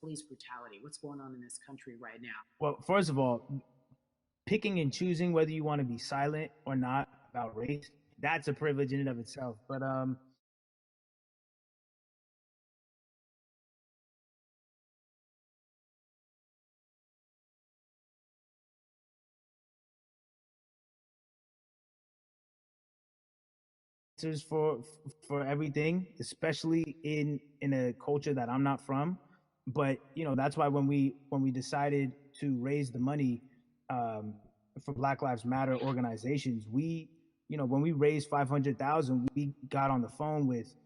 police brutality? What's going on in this country right now? Well, first of all, picking and choosing whether you want to be silent or not about race, that's a privilege in and of itself. But answers for everything, especially in a culture that I'm not from. But that's why when we decided to raise the money um, for Black Lives Matter organizations, when we raised 500,000, we got on the phone with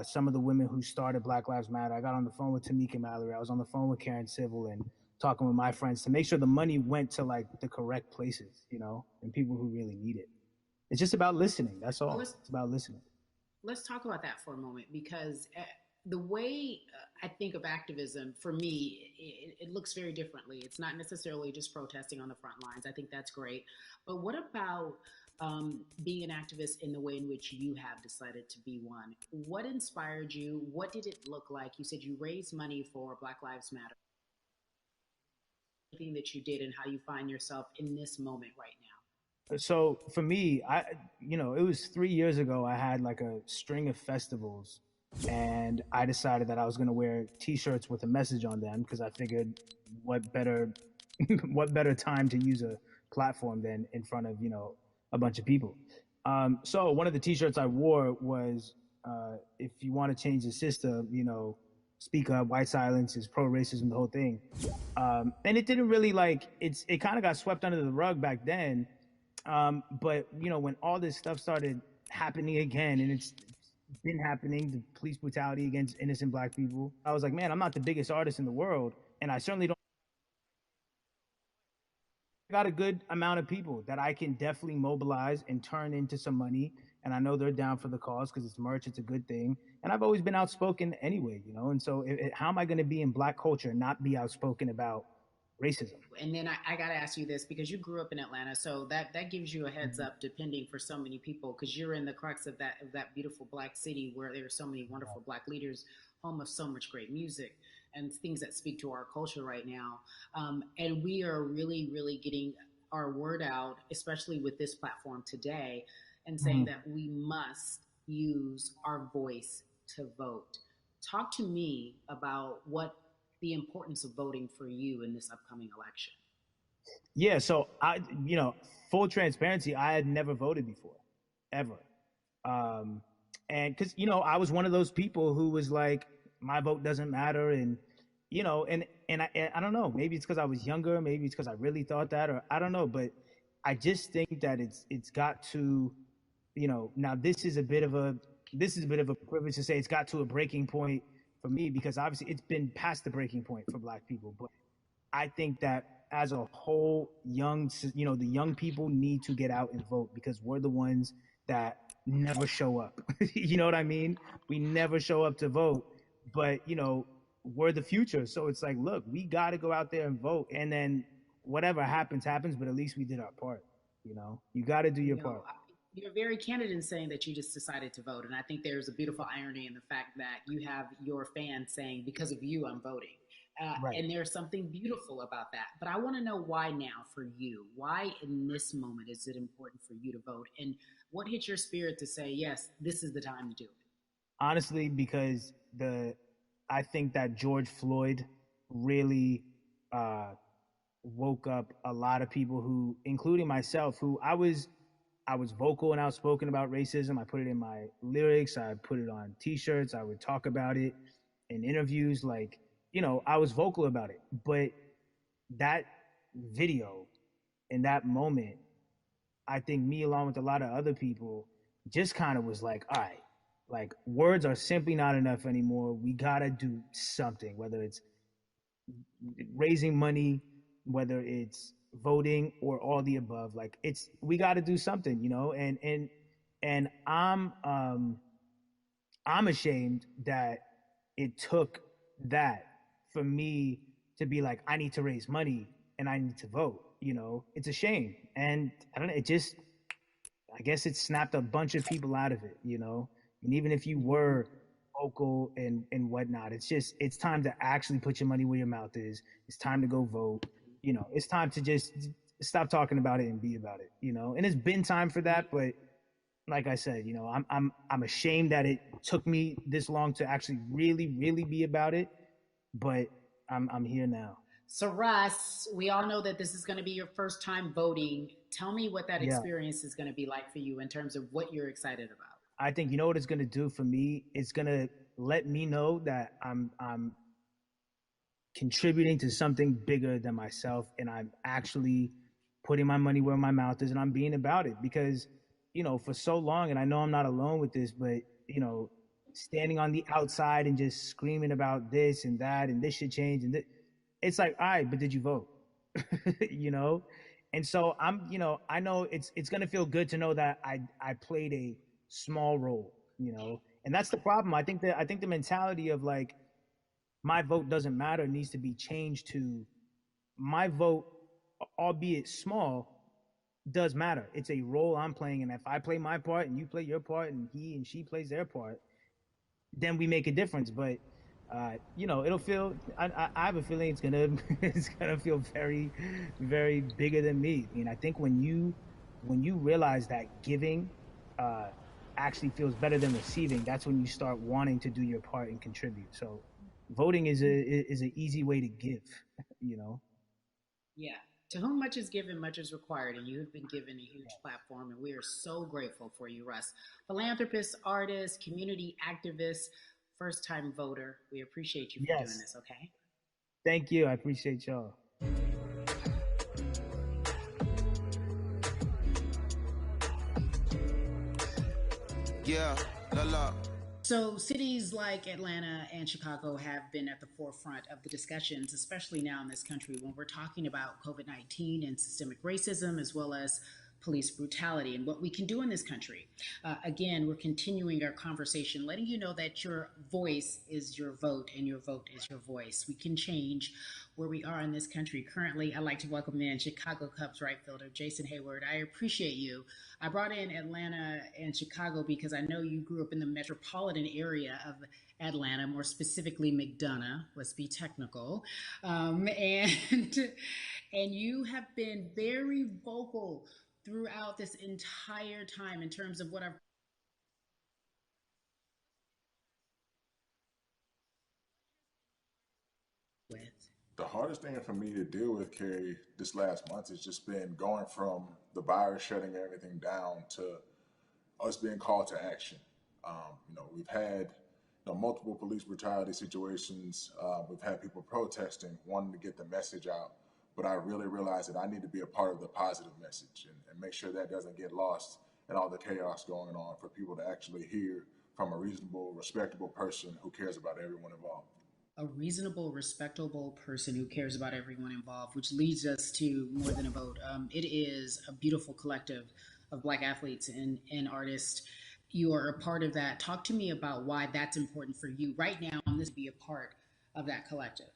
some of the women who started Black Lives Matter. I got on the phone with Tamika Mallory. I was on the phone with Karen Civil and talking with my friends to make sure the money went to like the correct places, and people who really need it. It's just about listening. That's Well, all. It's about listening. let's talk about that for a moment because the way I think of activism for me, it looks very differently. It's not necessarily just protesting on the front lines. I think that's great. But what about being an activist in the way in which you have decided to be one? What inspired you? What did it look like? You said you raised money for Black Lives Matter. Anything that you did and how you find yourself in this moment right now? So for me, it was 3 years ago. I had like a string of festivals, and I decided that I was going to wear T-shirts with a message on them because I figured, what better, what better time to use a platform than in front of a bunch of people. So one of the T-shirts I wore was, "If you want to change the system, speak up. White silence is pro racism. The whole thing." And it didn't really it kind of got swept under the rug back then. But when all this stuff started happening again, and it's been happening, the police brutality against innocent black people, I was like, man, I'm not the biggest artist in the world, and I certainly don't got a good amount of people that I can definitely mobilize and turn into some money. And I know they're down for the cause because it's merch, it's a good thing. And I've always been outspoken anyway. And so how am I going to be in black culture and not be outspoken about racism? And then I got to ask you this because you grew up in Atlanta, so that gives you a heads up. Depending for so many people, because you're in the crux of that beautiful black city where there are so many wonderful black leaders, home of so much great music and things that speak to our culture right now. And we are really, really getting our word out, especially with this platform today, and saying Mhm. that we must use our voice to vote. Talk to me about what the importance of voting for you in this upcoming election. Yeah, so full transparency, I had never voted before, ever. Um, and because I was one of those people who was like, my vote doesn't matter, and I don't know, maybe it's because I was younger, maybe it's because I really thought that, or I don't know, but I just think that it's got to, now this is a bit of a privilege to say it's got to a breaking point for me because obviously it's been past the breaking point for Black people, but I think that as a whole, the young people need to get out and vote because we're the ones that never show up. You know what I mean? We never show up to vote, but we're the future. So it's like, look, we got to go out there and vote, and then whatever happens, happens. But at least we did our part. You got to do your You know, part. you're very candid in saying that you just decided to vote, and I think there's a beautiful irony in the fact that you have your fans saying, "Because of you, I'm voting," Right. and there's something beautiful about that. But I want to know why now for you. Why in this moment is it important for you to vote, and what hit your spirit to say, "Yes, this is the time to do it"? Honestly, because I think that George Floyd really woke up a lot of people who, including myself, who I was vocal and outspoken about racism. I put it in my lyrics. I put it on T-shirts. I would talk about it in interviews. Like, I was vocal about it. But that video in that moment, I think me along with a lot of other people just kind of was like, all right, like words are simply not enough anymore. We gotta do something, whether it's raising money, whether it's voting or all the above. Like we got to do something. And I'm ashamed that it took that for me to be like, I need to raise money and I need to vote. It's a shame, and I don't know. I guess it snapped a bunch of people out of it. And even if you were vocal and whatnot. It's time to actually put your money where your mouth is. It's time to go vote. It's time to just stop talking about it and be about it. And it's been time for that, but like I said, I'm ashamed that it took me this long to actually really, really be about it, but I'm here now. So, Russ, we all know that this is going to be your first time voting. Tell me what that Yeah. experience is going to be like for you in terms of what you're excited about. I think you know what it's gonna do for me? It's gonna let me know that I'm contributing to something bigger than myself, and I'm actually putting my money where my mouth is, and I'm being about it. Because for so long, and I know I'm not alone with this, but you know standing on the outside and just screaming about this and that and this should change, and it's like, all right, but did you vote? you know and so I know it's going to feel good to know that I played a small role. And that's the problem. I think the mentality of like my vote doesn't matter needs to be changed to my vote, albeit small, does matter. It's a role I'm playing, and if I play my part and you play your part and he and she plays their part, then we make a difference. But it'll feel. I have a feeling it's gonna it's gonna feel very, very bigger than me. I think when you realize that giving uh, actually feels better than receiving, that's when you start wanting to do your part and contribute. So, voting is an easy way to give. You know. Yeah. To whom much is given, much is required, and you have been given a huge platform, and we are so grateful for you, Russ. Philanthropist, artist, community activist, first time voter. We appreciate you for doing Yes. this, okay? Thank you. I appreciate y'all. Yeah, la la. So, cities like Atlanta and Chicago have been at the forefront of the discussions, especially now in this country when we're talking about COVID 19 and systemic racism, as well as police brutality and what we can do in this country. Again, we're continuing our conversation, letting you know that your voice is your vote and your vote is your voice. We can change where we are in this country. Currently, I'd like to welcome in Chicago Cubs right fielder Jason Hayward. I appreciate you. I brought in Atlanta and Chicago because I know you grew up in the metropolitan area of Atlanta, more specifically McDonough. Let's be technical, and and you have been very vocal throughout this entire time in terms of what I've with. The hardest thing for me to deal with, Carrie, this last month has just been going from the virus shutting everything down to us being called to action. We've had multiple police brutality situations. We've had people protesting, wanting to get the message out. But I really realized that I need to be a part of the positive message and make sure that doesn't get lost in all the chaos going on for people to actually hear from a reasonable, respectable person who cares about everyone involved. A reasonable, respectable person who cares about everyone involved, which leads us to More Than a Vote. It is a beautiful collective of Black athletes and artists. You are a part of that. Talk to me about why that's important for you right now. On this, be a part of that collective.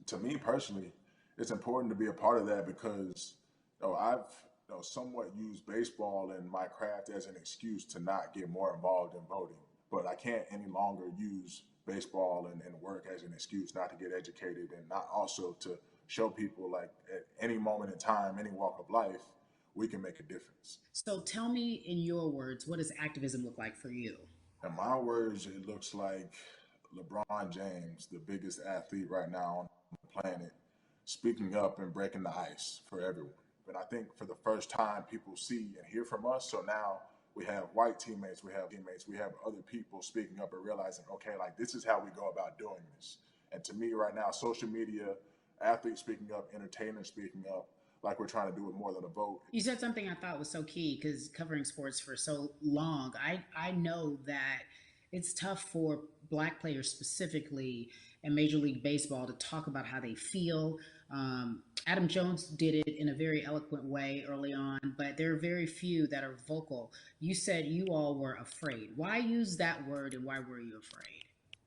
To me personally, it's important to be a part of that because I've somewhat used baseball and my craft as an excuse to not get more involved in voting. But I can't any longer use baseball and work as an excuse not to get educated and not also to show people like at any moment in time, any walk of life, we can make a difference. So tell me in your words, what does activism look like for you? In my words, it looks like LeBron James, the biggest athlete right now on the planet, speaking up and breaking the ice for everyone. But I think for the first time, people see and hear from us. So now we have white teammates, we have other people speaking up and realizing, okay, like this is how we go about doing this. And to me, right now, social media, athletes speaking up, entertainers speaking up, like we're trying to do with More Than a Vote. You said something I thought was so key because covering sports for so long, I know that it's tough for black players specifically in Major League Baseball to talk about how they feel. Adam Jones did it in a very eloquent way early on, but there are very few that are vocal. You said you all were afraid. Why use that word and why were you afraid?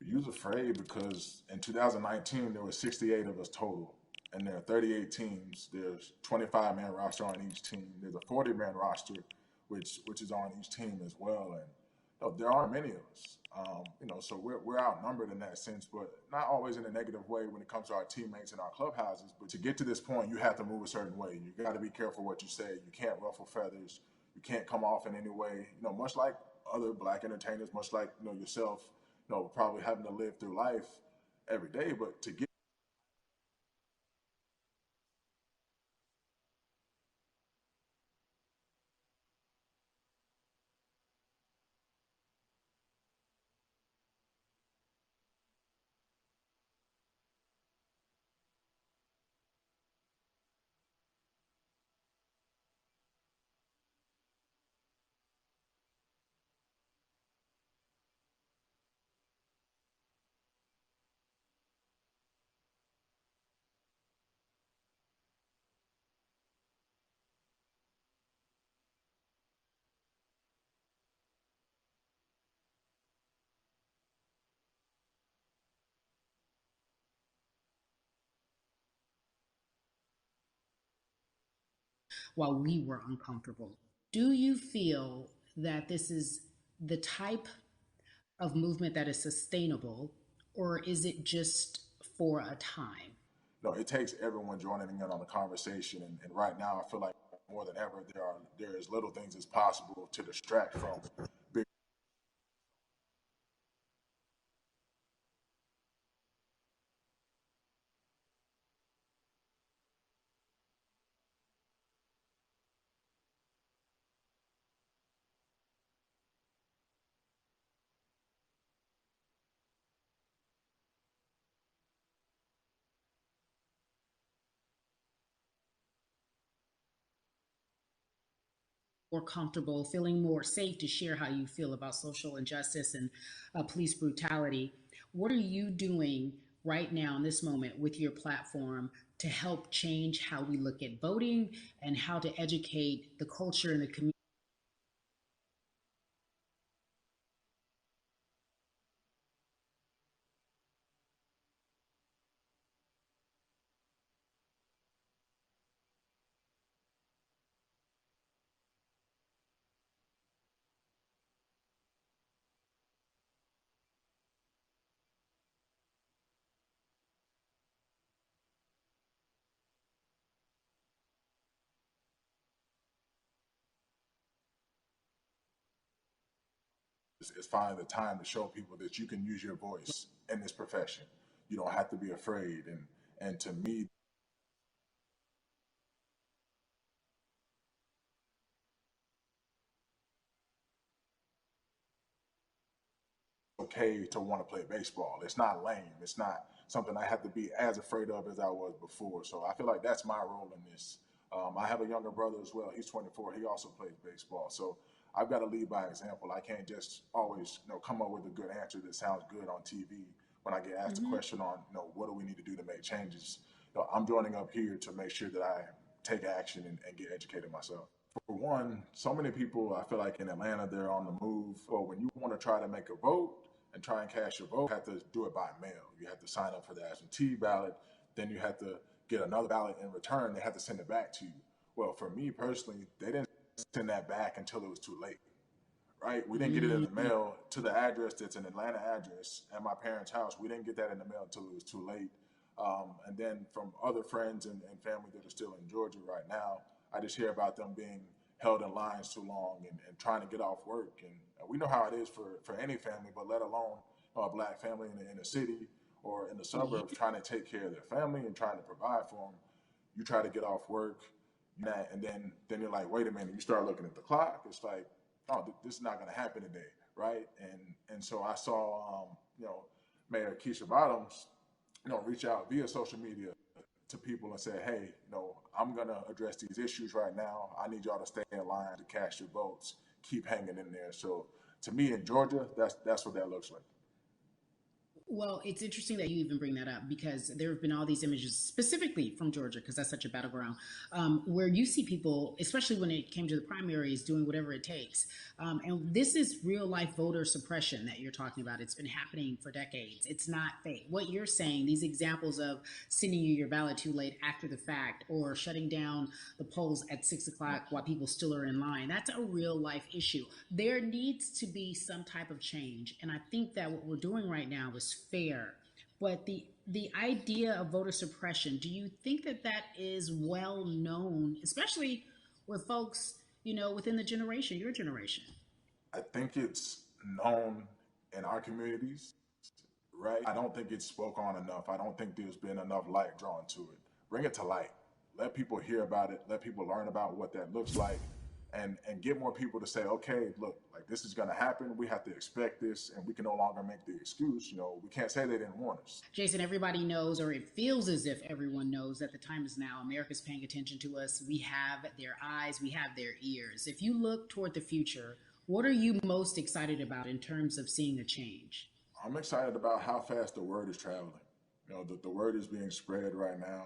You was afraid because in 2019 there were 68 of us total, and there are 38 teams. There's 25-man roster on each team. There's a 40-man roster, which is on each team as well. And there aren't many of us. So we're outnumbered in that sense, but not always in a negative way when it comes to our teammates and our clubhouses. But to get to this point, you have to move a certain way. You got to be careful what you say. You can't ruffle feathers. You can't come off in any way. Much like other black entertainers, much like yourself, probably having to live through life every day. But to get while we were uncomfortable. Do you feel that this is the type of movement that is sustainable, or is it just for a time? it takes everyone joining in on the conversation. And right now, I feel like more than ever, there is little things as possible to distract from big. More comfortable, feeling more safe to share how you feel about social injustice and police brutality. What are you doing right now in this moment with your platform to help change how we look at voting and how to educate the culture and the community? It's finally the time to show people that you can use your voice in this profession. You don't have to be afraid. And to me, okay to want to play baseball. It's not lame. It's not something I have to be as afraid of as I was before. So I feel like that's my role in this. I have a younger brother as well. He's 24. He also plays baseball. So I've got to lead by example. I can't just always, come up with a good answer that sounds good on TV. When I get asked a question on, what do we need to do to make changes? I'm joining up here to make sure that I take action and get educated myself. For one, so many people, I feel like in Atlanta, they're on the move. Or when you want to try to make a vote and try and cast your vote, you have to do it by mail. You have to sign up for the absentee ballot. Then you have to get another ballot in return. They have to send it back to you. Well, for me personally, they didn't send that back until it was too late, right? We didn't get it in the mail to the address that's an Atlanta address at my parents' house. We didn't get that in the mail until it was too late. And then from other friends and family that are still in Georgia right now, I just hear about them being held in lines too long and trying to get off work. And we know how it is for any family, but let alone a black family in the city or in the suburbs trying to take care of their family and trying to provide for them. You try to get off work, and then you're like, wait a minute. You start looking at the clock. It's like, oh, this is not going to happen today, right? And so I saw, Mayor Keisha Bottoms, reach out via social media to people and say, hey, I'm going to address these issues right now. I need y'all to stay in line to cast your votes. Keep hanging in there. So to me in Georgia, that's what that looks like. Well, it's interesting that you even bring that up because there have been all these images, specifically from Georgia, because that's such a battleground, where you see people, especially when it came to the primaries, doing whatever it takes. And this is real life voter suppression that you're talking about. It's been happening for decades. It's not fake. What you're saying, these examples of sending you your ballot too late after the fact, or shutting down the polls at 6 o'clock while people still are in line, that's a real life issue. There needs to be some type of change. And I think that what we're doing right now is fair. But the idea of voter suppression, do you think that that is well known, especially with folks, within the generation, your generation? I think it's known in our communities, right? I don't think it's spoke on enough. I don't think there's been enough light drawn to it. Bring it to light. Let people hear about it. Let people learn about what that looks like, and get more people to say, okay, look, like this is going to happen. We have to expect this, and we can no longer make the excuse. We can't say they didn't warn us. Jason, everybody knows, or it feels as if everyone knows, that the time is now. America's paying attention to us. We have their eyes, we have their ears. If you look toward the future, what are you most excited about in terms of seeing a change? I'm excited about how fast the word is traveling. The word is being spread right now.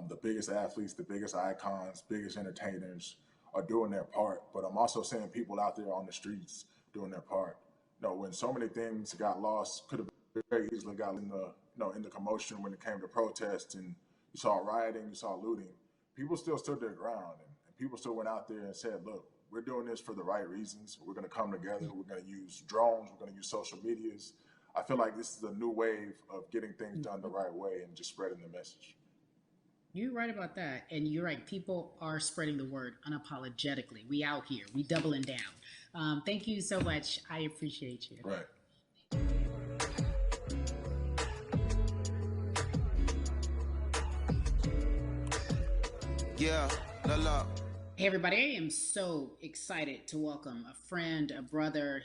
The biggest athletes, the biggest icons, biggest entertainers are doing their part. But I'm also seeing people out there on the streets doing their part. When so many things got lost, could have very easily got in the commotion when it came to protests, and you saw rioting, you saw looting. People still stood their ground, and people still went out there and said, look, we're doing this for the right reasons. We're going to come together. We're going to use drones. We're going to use social medias. I feel like this is a new wave of getting things done the right way and just spreading the message. You're right about that. And you're right. People are spreading the word unapologetically. We out here. We doubling down. Thank you so much. I appreciate you. Right. Yeah, la la. Hey, everybody. I am so excited to welcome a friend, a brother,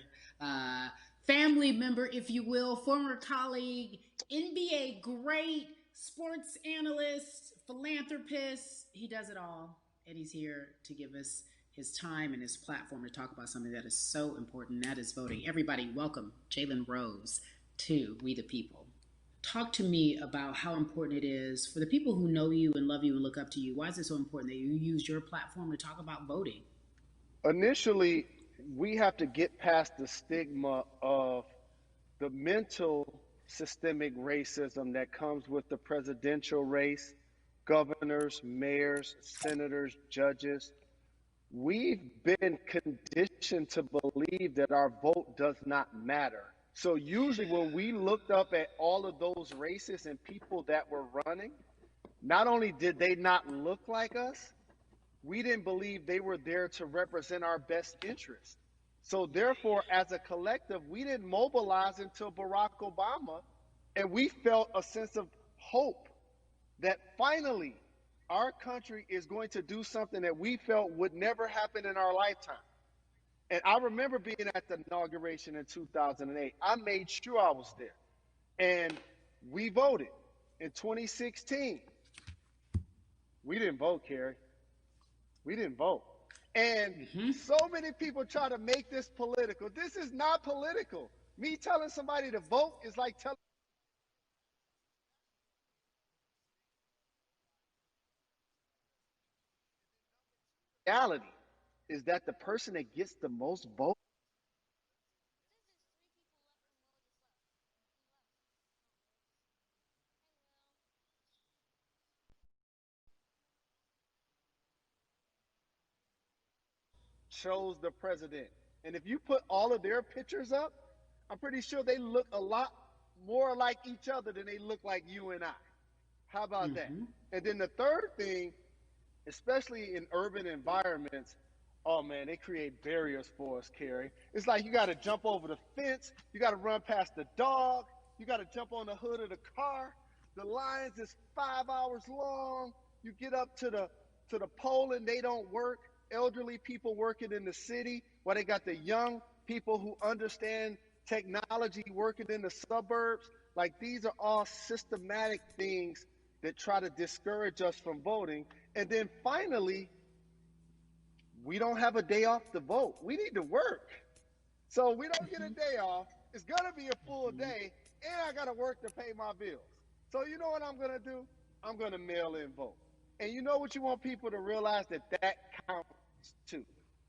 family member, if you will, former colleague, NBA great, sports analyst, philanthropist. He does it all. And he's here to give us his time and his platform to talk about something that is so important, and that is voting. Everybody, welcome Jalen Rose to We the People. Talk to me about how important it is for the people who know you and love you and look up to you. Why is it so important that you use your platform to talk about voting? Initially, we have to get past the stigma of the mental systemic racism that comes with the presidential race, governors, mayors, senators, judges. We've been conditioned to believe that our vote does not matter. So usually when we looked up at all of those races and people that were running, not only did they not look like us, we didn't believe they were there to represent our best interest. So therefore, as a collective, we didn't mobilize until Barack Obama, and we felt a sense of hope that finally our country is going to do something that we felt would never happen in our lifetime. And I remember being at the inauguration in 2008. I made sure I was there. And we voted. In 2016, we didn't vote, Carrie. We didn't vote. And so many people try to make this political. This is not political. Me telling somebody to vote is like telling reality is that the person that gets the most votes chose the president. And if you put all of their pictures up, I'm pretty sure they look a lot more like each other than they look like you and I. How about that? And then the third thing, especially in urban environments, oh man, they create barriers for us, Carrie. It's like you got to jump over the fence, you got to run past the dog, you got to jump on the hood of the car. The lines is 5 hours long. You get up to the poll and they don't work. Elderly people working in the city, while they got the young people who understand technology working in the suburbs. Like, these are all systematic things that try to discourage us from voting. And then finally, we don't have a day off to vote. We need to work. So we don't get a day off. It's going to be a full day. and I got to work to pay my bills. So you know what I'm going to do? I'm going to mail in vote. And you know what you want people to realize, that that counts too.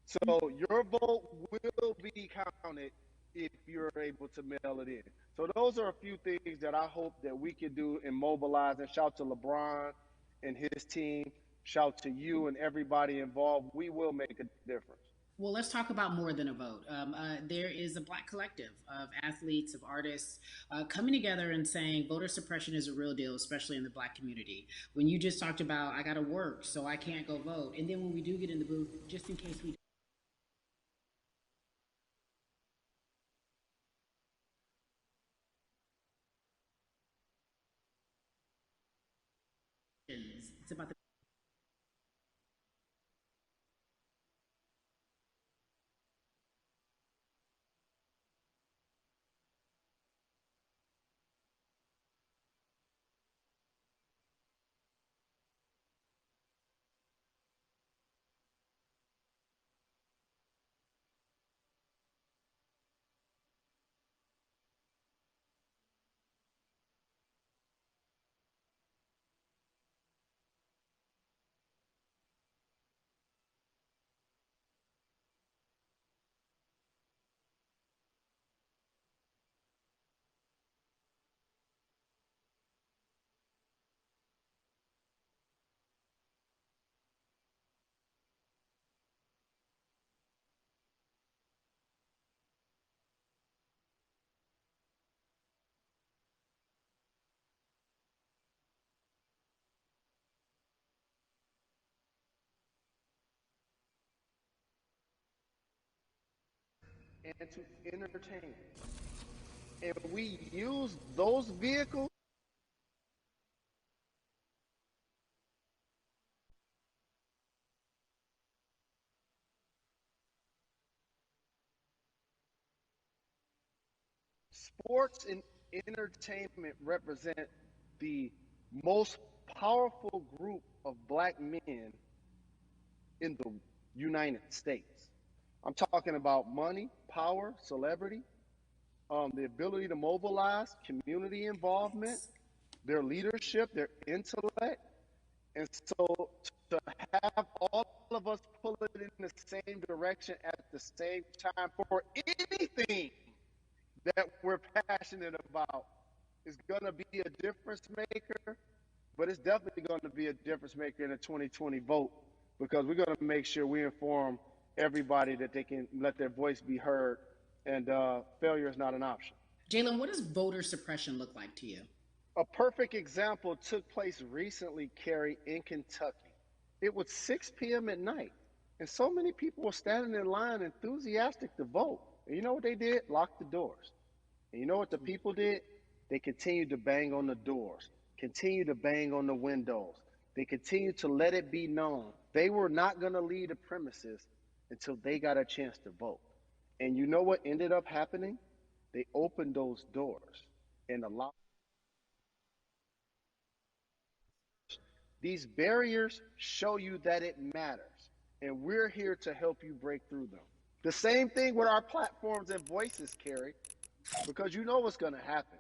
So your vote will be counted if you're able to mail it in. So those are a few things that I hope that we can do and mobilize. And shout to LeBron and his team. Shout to you and everybody involved. We will make a difference. Well, let's talk about more than a vote. There is a Black collective of athletes, of artists coming together and saying voter suppression is a real deal, especially in the Black community. When you just talked about, I got to work, so I can't go vote. And then when we do get in the booth, just in case we it's about the And to entertain. And we use those vehicles. Sports and entertainment represent the most powerful group of Black men in the United States. I'm talking about money, power, celebrity, the ability to mobilize, community involvement, their leadership, their intellect. And so to have all of us pull it in the same direction at the same time for anything that we're passionate about is going to be a difference maker, but it's definitely going to be a difference maker in the 2020 vote, because we're going to make sure we inform everybody that they can let their voice be heard, and failure is not an option. Jalen, what does voter suppression look like to you? A perfect example took place recently, Carrie, in Kentucky. It was 6 p.m. at night, and so many people were standing in line enthusiastic to vote. And you know what they did? Locked the doors. And you know what the people did? They continued to bang on the doors, continued to bang on the windows. They continued to let it be known they were not going to leave the premises until they got a chance to vote. And you know what ended up happening? They opened those doors and allowed. These barriers show you that it matters, and we're here to help you break through them. The same thing with our platforms and voices, Carrie, because you know what's going to happen.